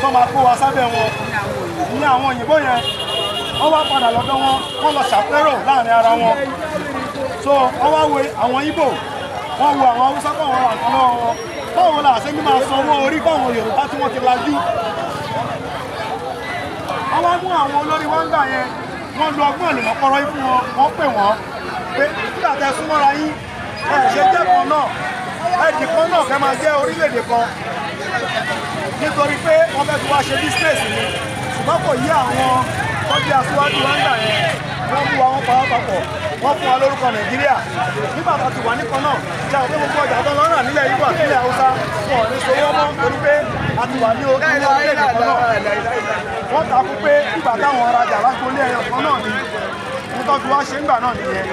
tó máa kó wa sábẹ́ wọn ní àwọn òyìnbó yẹn wọ́n wá padà lọ́dọ̀ wọn wọ́n lọ ṣàpérò láàrin ara wọn so wọ́n wá wo àwọn Ìgbò wọ́n wo àwọn Haúsá pọ̀ wọn àkàn lọ́wọ́ wọn báwo la ṣe ní máa san owó orí fáwọn Yorùbá tí wọ́n ti lajú wọ́n wá mú àwọn olórí wọn gbà yẹn wọ́n lo ọgbọ́n ìlùmọ̀kọ́rọ́ fún wọn wọ́n pè wọ́n pé nígbà tẹ́ súnmọ́ra yín ẹ̀ ṣe jẹ́ kan náà ẹ̀dì kan náà fẹ́ máa jẹ́ orílẹ̀-èdè kan nítorí pé wọ́n fẹ́ fi wá ṣe business ni ṣùgbọ́n kò yí àwọn tọ́jú aṣíwájú wa ń gbà yẹn wọ́n mú wa wọ́n pa wá papọ̀ wọ́n fún wa lórúkọ Nàìjíríà nígbà tó ti wà níkan náà jẹ́ àwọn gbogbo ọjà tó lọ́rùn nílẹ̀ Ìgbò àti ilẹ̀ Haúsá wọn ò ní so wọ́n mọ́ torí pé a ti wà ní orílẹ̀-èdè kan náà wọ́n takú pé nígbà táwọn ọ̀rajà lágbólé ẹyọ kan náà ni nítorí wá ṣe ń gbà náà nìyẹn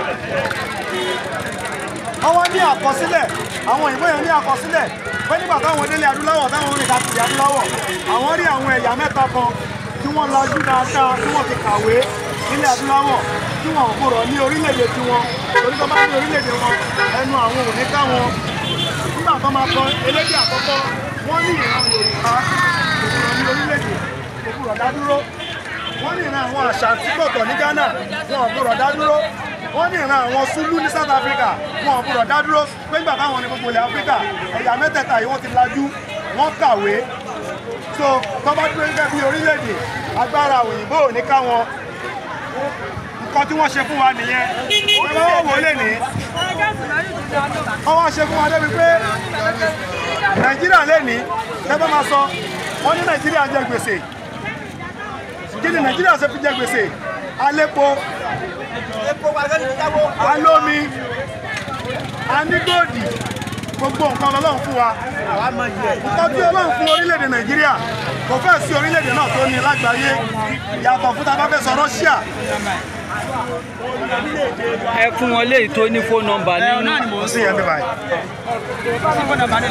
wọ́n ní àkọsílẹ̀ àwọn òyìnbó yẹn ní àkọsílẹ̀ pé nígbà táwọn délé adúláwọ̀ táwọn rìn káàkiri adúláwọ̀ àwọn rí àwọn ẹ̀yà mẹ́ta kan tí wọ́n lajú dáadáa tí wọ́n ti kàwé nílẹ̀ adúláwọ̀ tí wọ́n gbọ́dọ̀ ní orílẹ̀-èdè tiwọn torí tó bá ní orílẹ̀-èdè wọn ẹnu àwọn ò ní ká wọn nígbà tó máa kọ elédè àkọ́kọ́ wọ́n ní ìran Yorùbá òkúrọ̀ ní orílẹ̀-èdè òkúrọ̀ dádúró wọ́n ní ìran àwọn àṣà tí kọ̀tọ̀ ní Ghana wọn òkúrọ̀ dádúró wọ́n ní ìran àwọn Zulu ní South Africa wọn òkúrọ̀ dádúró pé nígbà táwọn ní gbogbo ilẹ̀ Áfíríkà ẹ̀yà mẹ́tẹ̀ẹ̀ta yìí wọ́n ti lajú wọ́n kàwé so tó bá dúró gẹ́gẹ́ bí orílẹ̀-èdè agbára òyìnbó ò ní ká wọn nǹkan tí wọ́n ṣe fún wa nìyẹn wọ́n wò lè ní wọ́n wá ṣe fún wa débi pé Nàìjíríà lè ní tẹ́bọ́ máa sọ wọ́n ní Nàìjíríà jẹ gbèsè kí ni Nàìjíríà ṣe fi jẹ gbèsè alépo alómi anígòdì gbogbo nǹkan Ọlọ́run fún wa nǹkan tí Ọlọ́run fún orílẹ̀-èdè Nàìjíríà kò fẹ́ sí orílẹ̀-èdè náà tó ní lágbàáyé yàtọ̀ fún tá bá fẹ́ sọ Russia. Ẹ fún wọn léyìí tó ní fóònù nọ́mbà nínú. sí ẹ bí báyìí.